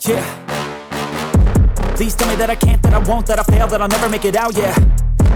Yeah. Please tell me that I can't, that I won't, that I fail, that I'll never make it out, yeah.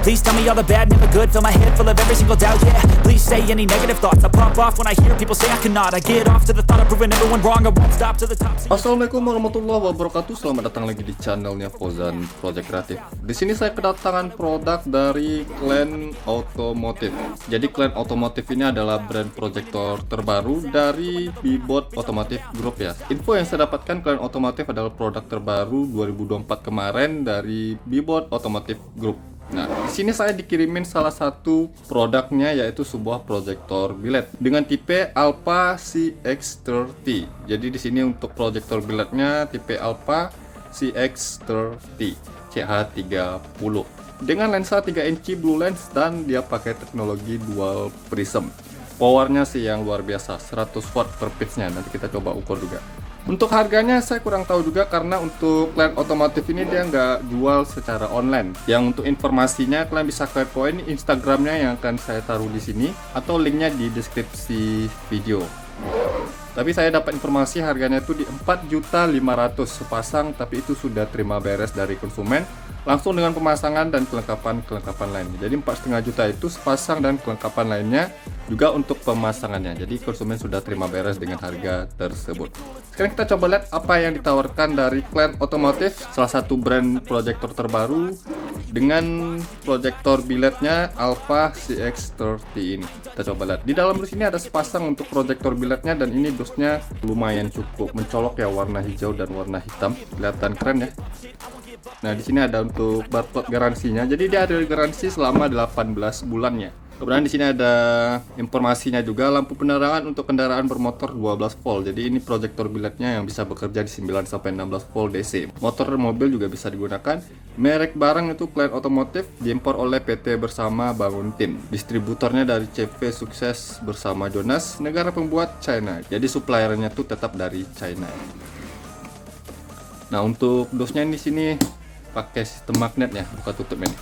Please tell me all the bad, never good, fill my head full of every single doubt, yeah. Please say any negative thoughts, I pop off when I hear people say I cannot. I get off to the thought of proving everyone wrong, I won't stop to the top. Assalamualaikum warahmatullahi wabarakatuh. Selamat datang lagi di channelnya Fauzan Project Kreatif. Di sini saya kedatangan produk dari Clan Automotive. Jadi Clan Automotive ini adalah brand proyektor terbaru dari Bibot Automotive Group ya. Info yang saya dapatkan, Clan Automotive adalah produk terbaru 2024 kemarin dari Bibot Automotive Group. Nah, di sini saya dikirimin salah satu produknya, yaitu sebuah proyektor biled dengan tipe Alpha CX30. Jadi di sini untuk proyektor bilednya tipe Alpha CX30 CH30 dengan lensa 3 inci blue lens dan dia pakai teknologi dual prism. Powernya sih yang luar biasa, 100 watt per pitch-nya. Nanti kita coba ukur juga. Untuk harganya saya kurang tahu juga, karena untuk Clan Automotive ini dia nggak jual secara online. Yang untuk informasinya kalian bisa kepoin Instagramnya yang akan saya taruh di sini atau linknya di deskripsi video. Tapi saya dapat informasi harganya itu di 4.500.000 sepasang, tapi itu sudah terima beres dari konsumen langsung dengan pemasangan dan kelengkapan lainnya. Jadi 4,5 juta itu sepasang dan kelengkapan lainnya juga untuk pemasangannya. Jadi konsumen sudah terima beres dengan harga tersebut. Sekarang kita coba lihat apa yang ditawarkan dari Clan Automotive, salah satu brand proyektor terbaru dengan proyektor bilednya Alpha CX30 ini. Kita coba lihat. Di dalam dus ini ada sepasang untuk proyektor bilednya, dan ini dusnya lumayan cukup mencolok ya, warna hijau dan warna hitam. Kelihatan keren ya. Nah, di sini ada untuk barcode garansinya. Jadi dia ada garansi selama 18 bulannya. Kemudian di sini ada informasinya juga, lampu penerangan untuk kendaraan bermotor 12 volt. Jadi ini proyektor bilednya yang bisa bekerja di 9 sampai 16 volt DC. Motor mobil juga bisa digunakan. Merek barang itu Clan Automotive, diimpor oleh PT Bersama Bangun Tim. Distributornya dari CV Sukses Bersama Jonas, negara pembuat China. Jadi suppliernya tuh tetap dari China. Nah, untuk dosnya di sini pakai sistem magnet ya, buka tutup ini.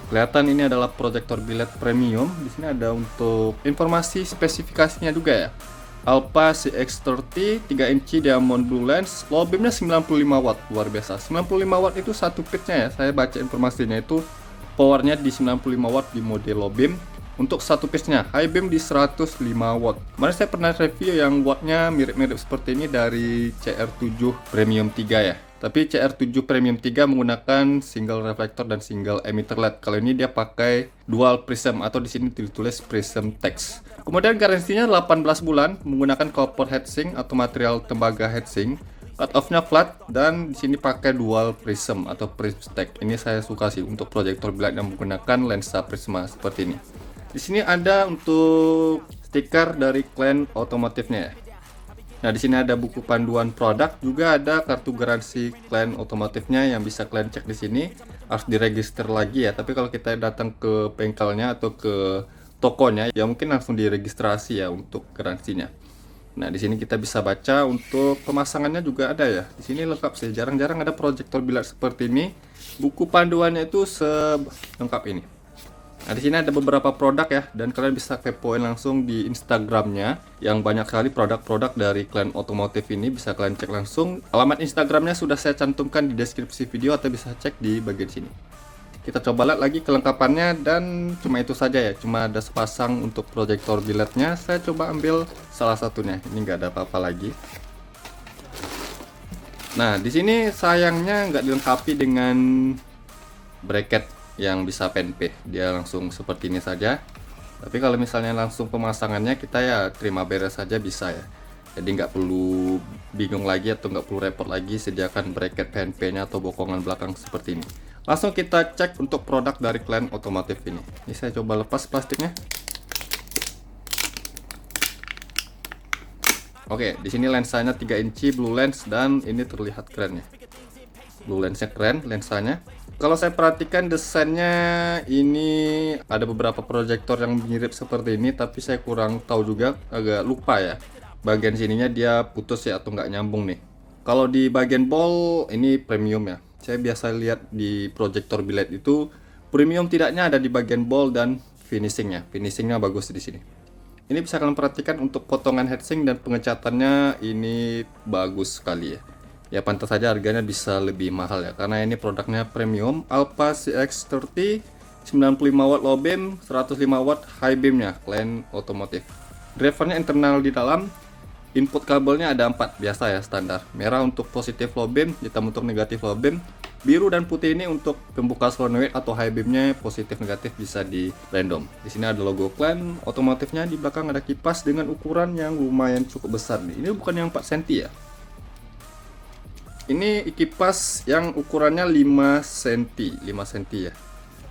Kelihatan ini adalah proyektor biled premium. Di sini ada untuk informasi spesifikasinya juga ya. Alpha CX30 3 inci diamond blue lens, low beamnya 95 watt, luar biasa. 95 watt itu satu pitch-nya ya. Saya baca informasinya itu powernya di 95 watt di mode low beam. Untuk satu pitch-nya, high beam di 105 watt. Kemarin saya pernah review yang wattnya mirip-mirip seperti ini dari CR7 Premium 3 ya. Tapi CR7 Premium 3 menggunakan single reflector dan single emitter LED. Kalau ini dia pakai dual prism atau di sini ditulis prism text. Kemudian garansinya 18 bulan menggunakan copper heatsink atau material tembaga heatsink. Cut off-nya flat dan di sini pakai dual prism atau prism stack. Ini saya suka sih untuk proyektor biled yang menggunakan lensa prisma seperti ini. Di sini ada untuk stiker dari Clan Automotive-nya ya. Nah, di sini ada buku panduan produk, juga ada kartu garansi Clan Automotive-nya yang bisa kalian cek di sini. Harus diregister lagi ya, tapi kalau kita datang ke bengkelnya atau ke tokonya ya mungkin langsung diregistrasi ya untuk garansinya. Nah, di sini kita bisa baca untuk pemasangannya juga ada ya. Di sini lengkap sih, jarang-jarang ada proyektor biled seperti ini. Buku panduannya itu selengkap ini. Nah, di sini ada beberapa produk ya, dan kalian bisa kepoin langsung di Instagramnya yang banyak sekali produk-produk dari Clan Automotive ini, bisa kalian cek langsung. Alamat Instagramnya sudah saya cantumkan di deskripsi video atau bisa cek di bagian sini. Kita coba lihat lagi kelengkapannya, dan cuma itu saja ya, cuma ada sepasang untuk proyektor bilednya. Saya coba ambil salah satunya, ini nggak ada apa-apa lagi. Nah, di sini sayangnya nggak dilengkapi dengan bracket yang bisa PNP, dia langsung seperti ini saja. Tapi kalau misalnya langsung pemasangannya, kita ya terima beres saja bisa ya. Jadi nggak perlu bingung lagi atau nggak perlu repot lagi sediakan bracket PNP-nya atau bokongan belakang seperti ini. Langsung kita cek untuk produk dari Clan Automotive ini. Ini saya coba lepas plastiknya. Oke, di sini lensanya 3 inci blue lens dan ini terlihat keren ya. Blue lensnya keren, lensanya. Kalau saya perhatikan desainnya ini ada beberapa proyektor yang mirip seperti ini, tapi saya kurang tahu juga, agak lupa ya. Bagian sininya dia putus ya atau nggak nyambung nih. Kalau di bagian ball ini premium ya. Saya biasa lihat di proyektor biled itu premium tidaknya ada di bagian ball dan finishingnya. Finishingnya bagus di sini. Ini bisa kalian perhatikan untuk potongan heatsink dan pengecatannya ini bagus sekali ya. Ya pantas saja harganya bisa lebih mahal ya, karena ini produknya premium. Alpha CX30 95 watt low beam, 105 watt high beamnya, Clan Automotive. Drivernya internal di dalam. Input kabelnya ada 4, biasa ya, standar. Merah untuk positif low beam, hitam untuk negatif low beam, biru dan putih ini untuk pembuka solenoid atau high beamnya, positif negatif bisa di random. Di sini ada logo Clan Automotive-nya, di belakang ada kipas dengan ukuran yang lumayan cukup besar nih. Ini bukan yang 4 cm ya. Ini kipas yang ukurannya 5 cm, 5 cm ya.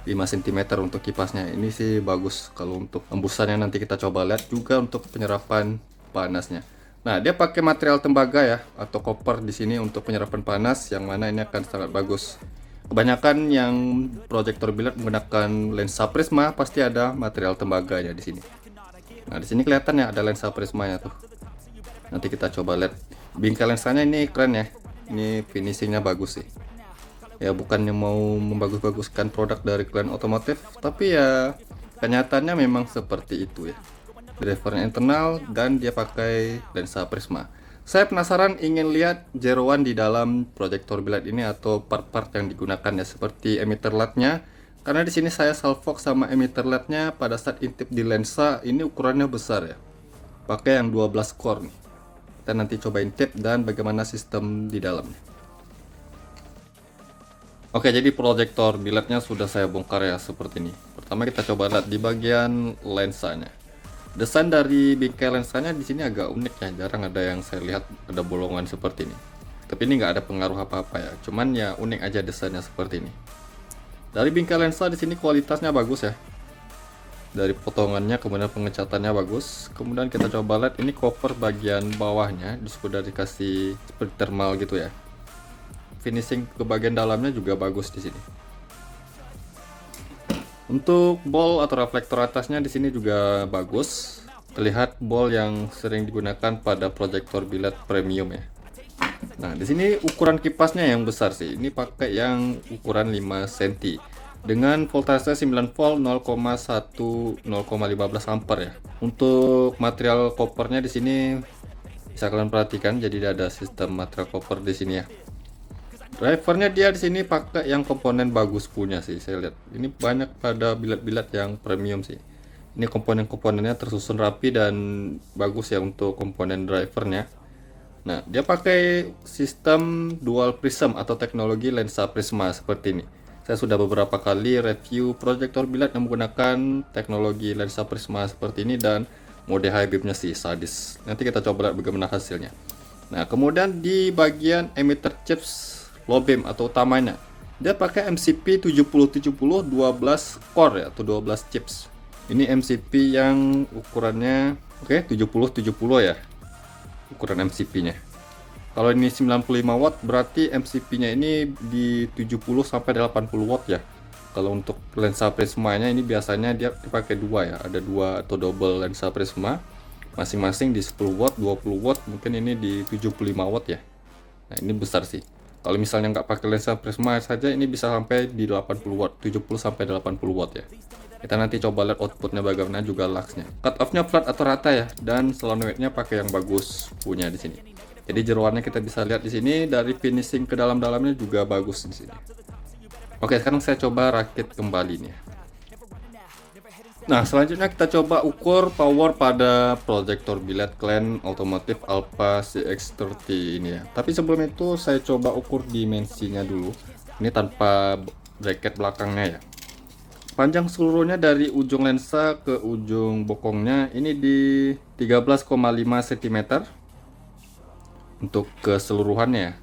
5 cm untuk kipasnya. Ini sih bagus. Kalau untuk embusannya nanti kita coba lihat, juga untuk penyerapan panasnya. Nah, dia pakai material tembaga ya, atau copper di sini untuk penyerapan panas, yang mana ini akan sangat bagus. Kebanyakan yang proyektor billiard menggunakan lensa prisma pasti ada material tembaganya di sini. Nah, di sini kelihatan ya ada lensa prismanya tuh. Nanti kita coba lihat. Bingkai lensanya ini keren ya. Ini finishingnya bagus sih. Ya bukannya mau membagus-baguskan produk dari Clan Automotive, tapi ya kenyataannya memang seperti itu ya. Drivernya internal dan dia pakai lensa prisma. Saya penasaran ingin lihat jeroan di dalam proyektor billiard ini atau part-part yang digunakan ya, seperti emitter LED-nya. Karena di sini saya salvox sama emitter LED-nya pada saat intip di lensa ini ukurannya besar ya. Pakai yang 12 core nih. Kita nanti coba intip dan bagaimana sistem di dalamnya. Oke, jadi proyektor billiardnya sudah saya bongkar ya seperti ini. Pertama kita coba lihat di bagian lensanya. Desain dari bingkai lensanya di sini agak unik ya, jarang ada yang saya lihat ada bolongan seperti ini. Tapi ini nggak ada pengaruh apa-apa ya, cuman ya unik aja desainnya seperti ini. Dari bingkai lensa di sini kualitasnya bagus ya. Dari potongannya, kemudian pengecatannya bagus. Kemudian kita coba lihat ini cover bagian bawahnya, sudah dikasih seperti thermal gitu ya. Finishing ke bagian dalamnya juga bagus di sini. Untuk ball atau reflektor atasnya di sini juga bagus. Terlihat ball yang sering digunakan pada proyektor billiard premium ya. Nah, di sini ukuran kipasnya yang besar sih. Ini pakai yang ukuran 5 cm dengan voltase 9 volt 0,1 0,15 ampere ya. Untuk material kopernya di sini bisa kalian perhatikan, jadi ada sistem material koper di sini ya. Drivernya dia di sini pakai yang komponen bagus punya sih, saya lihat. Ini banyak pada billiard-billiard yang premium sih. Ini komponen-komponennya tersusun rapi dan bagus ya untuk komponen drivernya. Nah, dia pakai sistem dual prism atau teknologi lensa prisma seperti ini. Saya sudah beberapa kali review proyektor billiard yang menggunakan teknologi lensa prisma seperti ini dan mode high beamnya sih sadis. Nanti kita coba lihat bagaimana hasilnya. Nah, kemudian di bagian emitter chips low beam atau utamanya, dia pakai MCP 7070 12 core ya, atau 12 chips. Ini MCP yang ukurannya 7070 ya. Ukuran MCP-nya. Kalau ini 95 watt berarti MCP-nya ini di 70 sampai 80 watt ya. Kalau untuk lensa prismanya ini biasanya dia dipakai dua ya, ada dua atau double lensa prisma, masing-masing di 10 watt, 20 watt, mungkin ini di 75 watt ya. Nah, ini besar sih. Kalau misalnya nggak pakai lensa prisma saja ini bisa sampai di 80 watt, 70 sampai 80 watt ya. Kita nanti coba lihat outputnya bagaimana, juga luxnya. Cut off-nya flat atau rata ya, dan solenoidnya pakai yang bagus punya di sini. Jadi jeroannya kita bisa lihat di sini, dari finishing ke dalam-dalamnya juga bagus di sini. Oke, sekarang saya coba rakit kembali nih. Nah, selanjutnya kita coba ukur power pada proyektor billiard Clan Automotive Alpha CX30 ini ya. Tapi sebelum itu saya coba ukur dimensinya dulu. Ini tanpa bracket belakangnya ya. Panjang seluruhnya dari ujung lensa ke ujung bokongnya ini di 13,5 cm untuk keseluruhannya.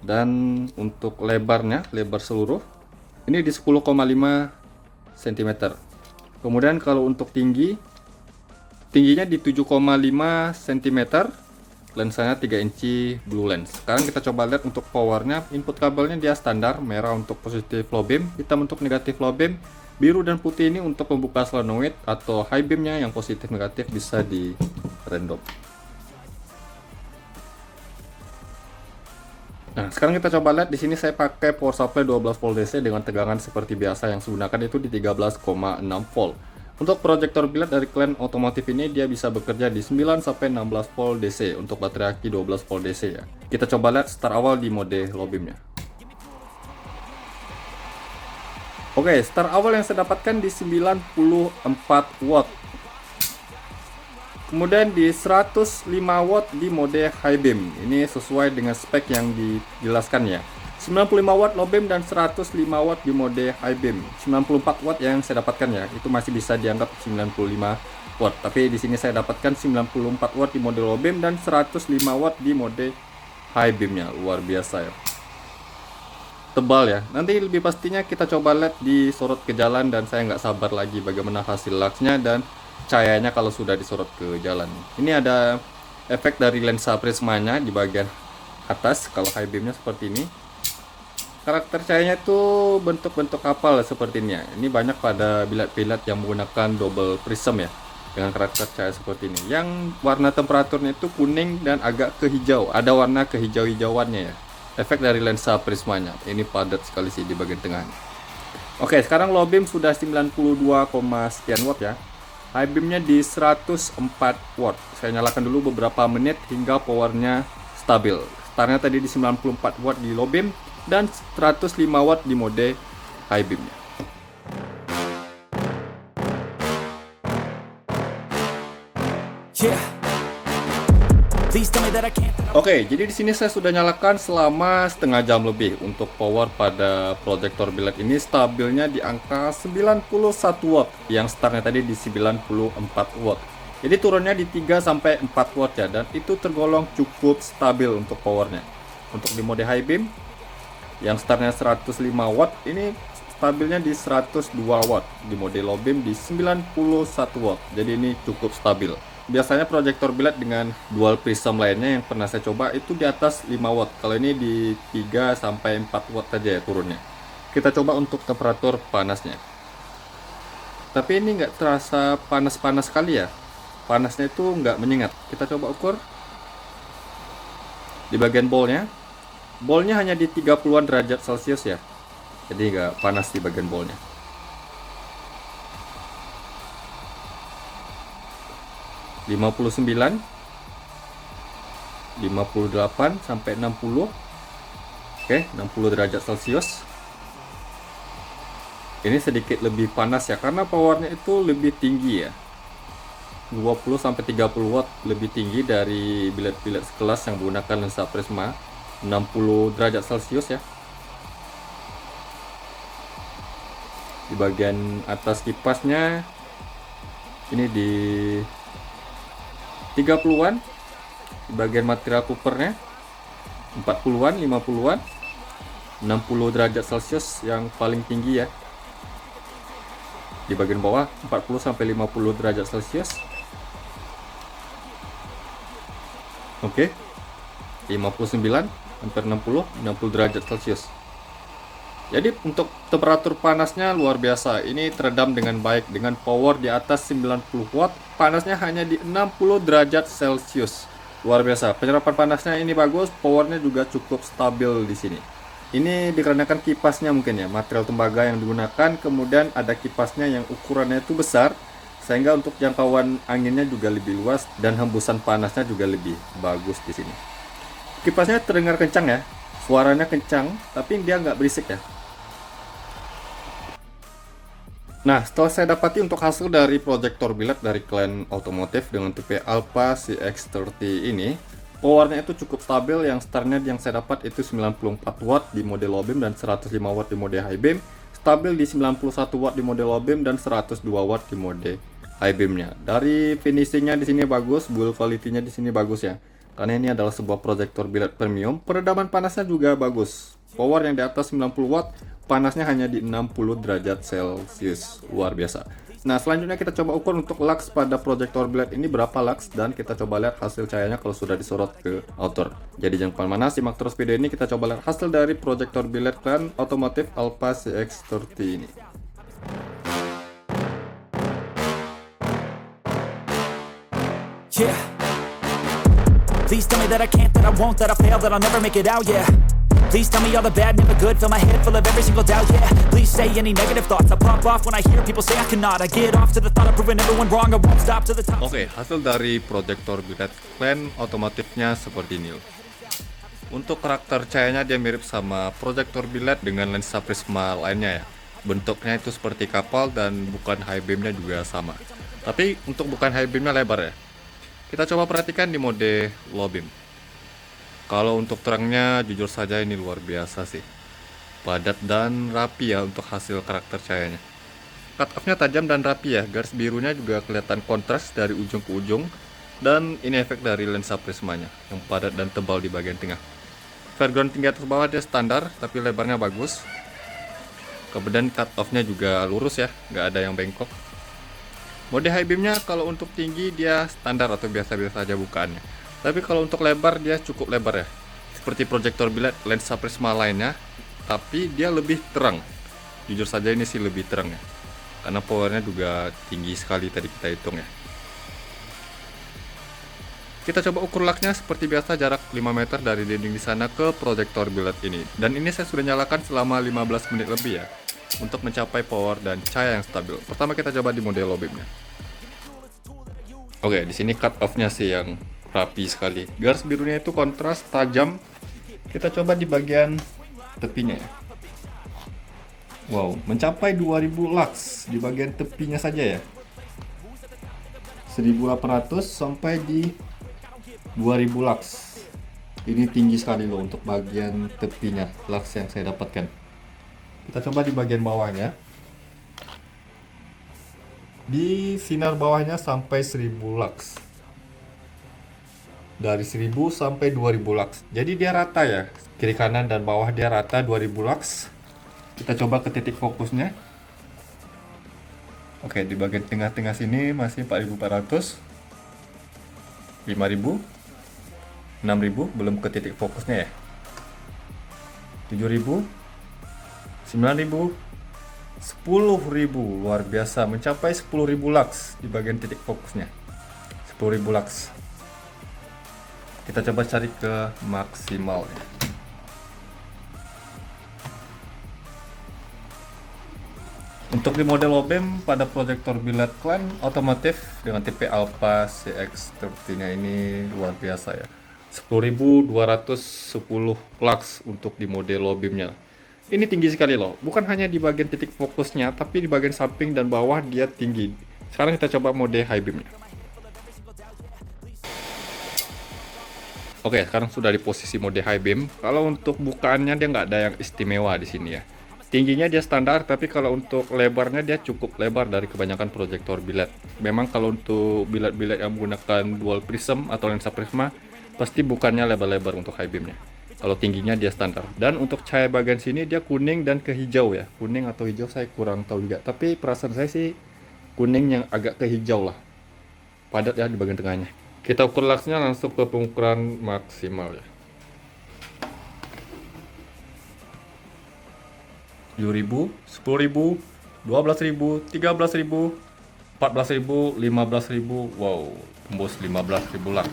Dan untuk lebarnya, lebar seluruh ini di 10,5 cm. Kemudian kalau untuk tingginya di 7,5 cm. Lensanya 3 inci blue lens. Sekarang kita coba lihat untuk powernya. Input kabelnya dia standar, merah untuk positif low beam, hitam untuk negatif low beam, biru dan putih ini untuk membuka solenoid atau high beamnya yang positif negatif bisa di random. Nah, sekarang kita coba lihat di sini saya pakai power supply 12 volt DC dengan tegangan seperti biasa yang saya gunakan itu di 13,6 volt. Untuk proyektor biled dari Clan Automotive ini dia bisa bekerja di 9 sampai 16 volt DC untuk baterai aki 12 volt DC ya. Kita coba lihat start awal di mode low beam-nya. Oke, start awal yang saya dapatkan di 94 watt. Kemudian di 105 watt di mode high beam. Ini sesuai dengan spek yang dijelaskan ya. 95 watt low beam dan 105 watt di mode high beam. 94 watt yang saya dapatkan ya, itu masih bisa dianggap 95 watt. Tapi di sini saya dapatkan 94 watt di mode low beam dan 105 watt di mode high beamnya. Luar biasa ya. Tebal ya. Nanti lebih pastinya kita coba lihat di sorot ke jalan, dan saya nggak sabar lagi bagaimana hasil luxnya dan cahayanya kalau sudah disorot ke jalan. Ini ada efek dari lensa prismanya di bagian atas kalau high beamnya seperti ini. Karakter cahayanya itu bentuk-bentuk kapal seperti ini ya. Ini banyak pada biled-biled yang menggunakan double prism ya, dengan karakter cahaya seperti ini. Yang warna temperaturnya itu kuning dan agak ke hijau. Ada warna kehijau-hijauannya ya. Efek dari lensa prismanya. Ini padat sekali sih di bagian tengah. Oke, sekarang low beam sudah 92, sekian watt ya. High beamnya di 104 watt. Saya nyalakan dulu beberapa menit hingga powernya stabil. Startnya tadi di 94 watt di low beam dan 105 watt di mode high beamnya. Oke, jadi di sini saya sudah nyalakan selama setengah jam lebih. Untuk power pada proyektor biled ini stabilnya di angka 91 watt, yang startnya tadi di 94 watt. Jadi turunnya di 3 sampai 4 watt ya, dan itu tergolong cukup stabil untuk powernya. Untuk di mode high beam yang startnya 105 watt, ini stabilnya di 102 watt. Di mode low beam di 91 watt. Jadi ini cukup stabil. Biasanya proyektor biled dengan dual prism lainnya yang pernah saya coba itu di atas 5 watt. Kalau ini di 3 sampai 4 watt saja ya turunnya. Kita coba untuk temperatur panasnya. Tapi ini nggak terasa panas-panas sekali ya. Panasnya itu nggak menyengat. Kita coba ukur di bagian ballnya. Ballnya hanya di 30-an derajat Celcius ya. Jadi nggak panas di bagian ballnya. -59, 58 sampai 60. Oke, 60 derajat Celcius. Ini sedikit lebih panas ya, karena powernya itu lebih tinggi ya. 20 sampai 30 watt lebih tinggi dari biled-biled sekelas yang menggunakan lensa prisma. 60 derajat Celcius ya. Di bagian atas kipasnya ini di 30-an. Di bagian material coopernya 40-an, 50-an. 60 derajat Celcius yang paling tinggi ya. Di bagian bawah 40 sampai 50 derajat Celcius. Oke. 59 hampir 60 derajat Celcius. Jadi untuk temperatur panasnya luar biasa. Ini teredam dengan baik dengan power di atas 90 watt. Panasnya hanya di 60 derajat Celcius. Luar biasa. Penyerapan panasnya ini bagus, powernya juga cukup stabil di sini. Ini dikarenakan kipasnya mungkin ya, material tembaga yang digunakan, kemudian ada kipasnya yang ukurannya itu besar sehingga untuk jangkauan anginnya juga lebih luas dan hembusan panasnya juga lebih bagus di sini. Kipasnya terdengar kencang ya, suaranya kencang, tapi dia nggak berisik ya. Nah, setelah saya dapati untuk hasil dari proyektor biled dari Clan Automotive dengan tipe Alpha CX30 ini, powernya itu cukup stabil. Yang startnya yang saya dapat itu 94 watt di mode low beam dan 105 watt di mode high beam. Stabil di 91 watt di mode low beam dan 102 watt di mode high beamnya. Dari finishingnya di sini bagus, build quality-nya di sini bagus ya. Karena ini adalah sebuah proyektor biled premium. Peredaman panasnya juga bagus. Power yang di atas 90 watt, panasnya hanya di 60 derajat Celcius. Luar biasa. Nah, selanjutnya kita coba ukur untuk lux pada proyektor biled ini berapa lux, dan kita coba lihat hasil cahayanya kalau sudah disorot ke outer. Jadi jangan kemana-mana, simak terus video ini. Kita coba lihat hasil dari proyektor biled Clan Automotive Alpha CX30 ini. Yeah. Please tell me that I can't, that I won't, that I fail, that I'll never make it out, yeah. Please tell me all the bad, never good. Fill my head full of every single doubt, yeah. Please say any negative thoughts. I pop off when I hear people say I cannot. I get off to the thought of proving everyone wrong. I won't stop to the top. Oke, hasil dari proyektor billet clan otomotifnya seperti ini. Untuk karakter cahayanya dia mirip sama proyektor billet dengan lensa prisma lainnya ya. Bentuknya itu seperti kapal dan bukan high beamnya juga sama. Tapi untuk bukan high beamnya lebar ya. Kita coba perhatikan di mode low beam. Kalau untuk terangnya jujur saja ini luar biasa sih. Padat dan rapi ya untuk hasil karakter cahayanya. Cut off-nya tajam dan rapi ya. Garis birunya juga kelihatan kontras dari ujung ke ujung. Dan ini efek dari lensa prismanya yang padat dan tebal di bagian tengah. Foreground tinggi atas bawah dia standar tapi lebarnya bagus. Kemudian cut off-nya juga lurus ya, nggak ada yang bengkok. Mode high beam-nya kalau untuk tinggi dia standar atau biasa-biasa aja bukaannya. Tapi kalau untuk lebar dia cukup lebar ya. Seperti proyektor billet lensa prisma lainnya, tapi dia lebih terang. Jujur saja ini sih lebih terang ya. Karena powernya juga tinggi sekali tadi kita hitung ya. Kita coba ukur laknya seperti biasa, jarak 5 meter dari dinding di sana ke proyektor billet ini. Dan ini saya sudah nyalakan selama 15 menit lebih ya, untuk mencapai power dan cahaya yang stabil. Pertama kita coba di mode low beam-nya. Oke, di sini cut off-nya sih yang rapi sekali. Garis birunya itu kontras, tajam. Kita coba di bagian tepinya ya. Wow, mencapai 2000 lux di bagian tepinya saja ya. 1800 sampai di 2000 lux. Ini tinggi sekali loh untuk bagian tepinya lux yang saya dapatkan. Kita coba di bagian bawahnya. Di sinar bawahnya sampai 1000 lux. Dari 1000 sampai 2000 lux. Jadi dia rata ya. Kiri kanan dan bawah dia rata 2000 lux. Kita coba ke titik fokusnya. Oke, di bagian tengah-tengah sini masih 4400. 5000. 6000 belum ke titik fokusnya ya. 7000. 9000. 10.000, luar biasa, mencapai 10.000 lux di bagian titik fokusnya. 10.000 lux. Kita coba cari ke maksimal ya. Untuk di mode low beam pada proyektor billet clan otomotif dengan tipe Alpha CX30 nya ini luar biasa ya. 10.210 lux untuk di mode low beam-nya. Ini tinggi sekali loh, bukan hanya di bagian titik fokusnya, tapi di bagian samping dan bawah dia tinggi. Sekarang kita coba mode high beam-nya. Oke, sekarang sudah di posisi mode high beam. Kalau untuk bukaannya dia nggak ada yang istimewa di sini ya. Tingginya dia standar, tapi kalau untuk lebarnya dia cukup lebar dari kebanyakan proyektor billet. Memang kalau untuk billet-billet yang menggunakan dual prism atau lensa prisma, pasti bukannya lebar-lebar untuk high beamnya. Kalau tingginya dia standar. Dan untuk cahaya bagian sini dia kuning dan ke hijau ya. Kuning atau hijau saya kurang tahu juga. Tapi perasaan saya sih kuning yang agak ke hijau lah. Padat ya di bagian tengahnya. Kita ukur luxnya langsung ke pengukuran maksimal ya. 7.000, 10.000, 12.000, 13.000, 14.000, 15.000. Wow, tembus 15.000 lux.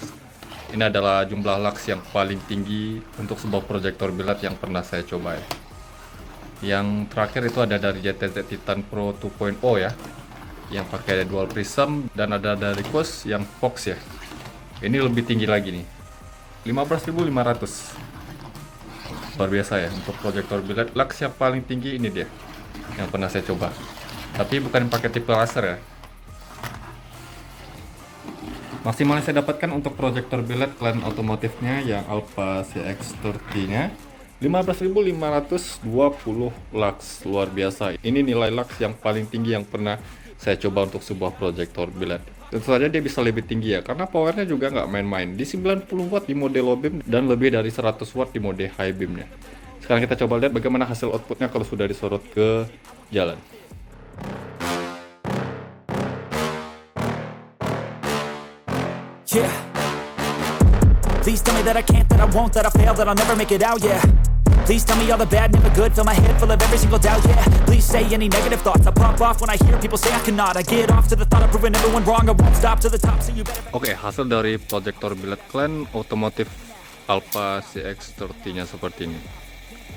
Ini adalah jumlah lux yang paling tinggi untuk sebuah proyektor billet yang pernah saya coba ya. Yang terakhir itu ada dari JTZ Titan Pro 2.0 ya, yang pakai dual prism, dan ada dari KOS yang Fox ya. Ini lebih tinggi lagi nih, 15.500. Luar biasa ya untuk proyektor billet. Lux yang paling tinggi ini dia yang pernah saya coba, tapi bukan pakai tipe laser ya. Maksimal yang saya dapatkan untuk proyektor billet clan otomotifnya yang Alpha CX30 nya 15.520 lux. Luar biasa, ini nilai lux yang paling tinggi yang pernah saya coba untuk sebuah proyektor billet. Tentu saja dia bisa lebih tinggi ya, karena powernya juga nggak main-main. Di 90 watt di mode low beam dan lebih dari 100 watt di mode high beamnya. Sekarang kita coba lihat bagaimana hasil outputnya kalau sudah disorot ke jalan. Yeah. Please tell me that I can't, that I won't, that I fail, that I'll never make it out, yeah. Please tell me all the bad, never good. Fill my head full of every single doubt, yeah. Please say any negative thoughts. I pop off when I hear people say I cannot. I get off to the thought of proving everyone wrong. I won't stop to the top, so you better. Oke, hasil dari proyektor billet clan otomotif Alpha CX30 nya seperti ini.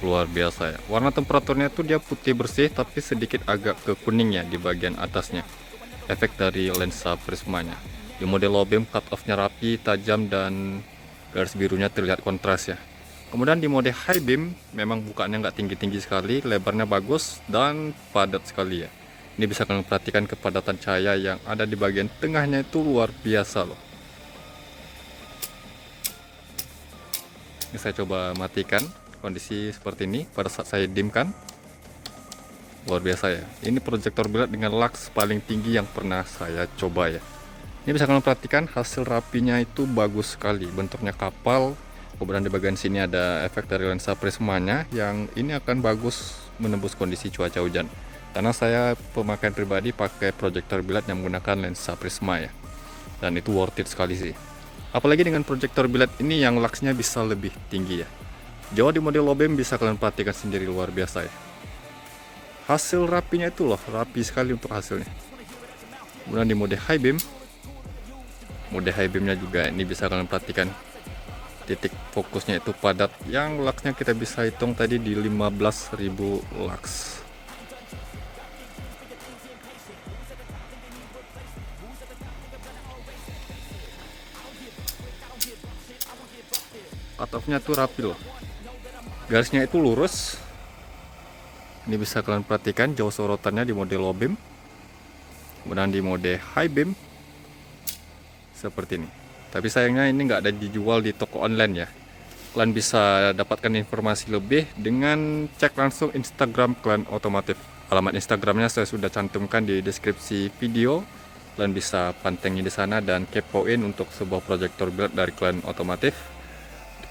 luar biasa ya. Warna temperaturnya tuh dia putih bersih tapi sedikit agak ke kuning ya di bagian atasnya. Efek dari lensa prismanya. Di mode low beam cut off-nya rapi, tajam, dan garis birunya terlihat kontras ya. Kemudian di mode high beam memang bukaannya nggak tinggi-tinggi sekali, lebarnya bagus dan padat sekali ya. Ini bisa kalian perhatikan kepadatan cahaya yang ada di bagian tengahnya itu luar biasa loh. Ini saya coba matikan kondisi seperti ini pada saat saya dimkan. Luar biasa ya. Ini proyektor billiard dengan lux paling tinggi yang pernah saya coba ya. Ini bisa kalian perhatikan hasil rapinya itu bagus sekali. Bentuknya kapal. Kemudian di bagian sini ada efek dari lensa prismanya yang ini akan bagus menembus kondisi cuaca hujan. Karena saya pemakaian pribadi pakai proyektor billiard yang menggunakan lensa prisma ya. Dan itu worth it sekali sih. Apalagi dengan proyektor billiard ini yang luxnya bisa lebih tinggi ya. Jauh di mode low beam bisa kalian perhatikan sendiri, luar biasa ya. Hasil rapinya itu loh, rapi sekali untuk hasilnya. Kemudian di mode high beamnya juga ini bisa kalian perhatikan titik fokusnya itu padat. Yang luxnya kita bisa hitung tadi di 15.000 lux. Cut off-nya tuh rapi loh. Garisnya itu lurus. Ini bisa kalian perhatikan jauh sorotannya di mode low beam. Kemudian di mode high beam seperti ini. Tapi sayangnya ini nggak ada dijual di toko online ya. Kalian bisa dapatkan informasi lebih dengan cek langsung Instagram Klan Otomotif. Alamat Instagramnya saya sudah cantumkan di deskripsi video. Kalian bisa pantengin di sana dan kepoin untuk sebuah proyektor billiard dari Klan Otomotif.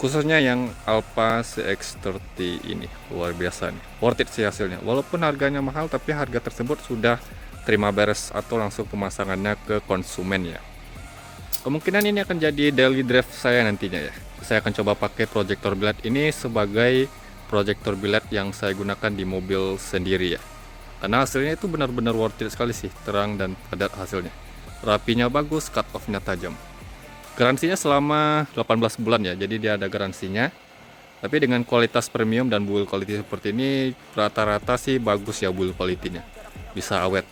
Khususnya yang Alpha CX30 ini, luar biasa nih, worth it sih hasilnya. Walaupun harganya mahal, tapi harga tersebut sudah terima beres atau langsung pemasangannya ke konsumen ya. Kemungkinan ini akan jadi daily drive saya nantinya ya. Saya akan coba pakai proyektor billiard ini sebagai proyektor billiard yang saya gunakan di mobil sendiri ya. Karena hasilnya itu benar-benar worth it sekali sih, terang dan padat hasilnya. Rapinya bagus, cut off-nya tajam. Garansinya selama 18 bulan ya, jadi dia ada garansinya. Tapi dengan kualitas premium dan build quality seperti ini, rata-rata sih bagus ya build quality-nya. Bisa awet.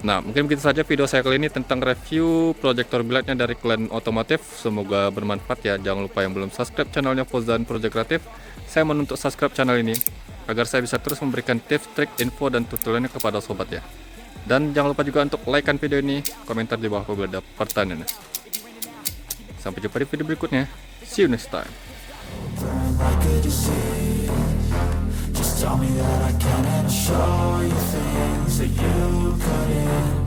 Nah, mungkin begitu saja video saya kali ini tentang review proyektor billiardnya dari Klan Otomotif. Semoga bermanfaat ya. Jangan lupa yang belum subscribe channelnya Fauzan Project Kreatif, saya menuntut subscribe channel ini agar saya bisa terus memberikan tips, trik, info, dan tutorialnya kepada sobat ya. Dan jangan lupa juga untuk like-kan video ini, komentar di bawah apabila ada pertanyaan. Sampai jumpa di video berikutnya. See you next time. Just tell me that I can and I'll show you things that you couldn't